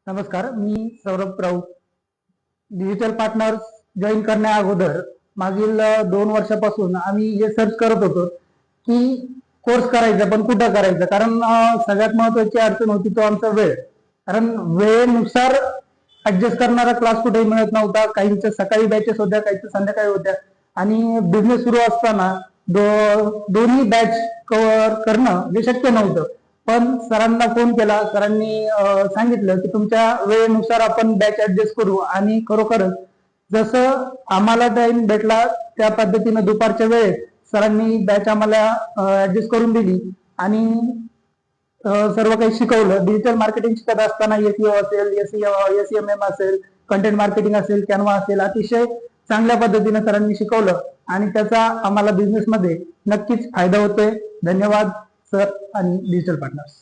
नमस्कार, मी Saurabh Raut. Digital partners join करण्या अगोदर मागील 2 वर्षापासून आम्ही हे सर्च करत होतो की कोर्स करायचा, पण कुठं करायचा. कारण सगळ्यात महत्वाची अडचण होती तो आमचा वेळ. कारण वेळेनुसार ऍडजस्ट करणारा क्लास कुठेही मिळत नव्हता. काहींच्या सकाळी बॅचेस होत्या, काहींच्या संध्याकाळी होत्या. आणि बिझनेस सुरू असताना दोन्ही बॅच कव्हर करणं हे शक्य नव्हतं. पण सरांना फोन केला, सरांनी सांगितलं की तुमच्या वेळेनुसार आपण बॅच ऍडजस्ट करू. आणि खरोखरच जसं आम्हाला टाइम भेटला त्या पद्धतीनं दुपारच्या वेळेत सरांनी बॅच आम्हाला ऍडजस्ट करून दिली आणि सर्व काही शिकवलं. डिजिटल मार्केटिंग शिकत असताना एसईओ असेल, एसईएमएम असेल, कंटेंट मार्केटिंग असेल, कॅनवा असेल, अतिशय चांगल्या पद्धतीने सरांनी शिकवलं आणि त्याचा आम्हाला बिझनेसमध्ये नक्कीच फायदा होतोय. धन्यवाद सर आणि डिजिटल पार्टनर्स.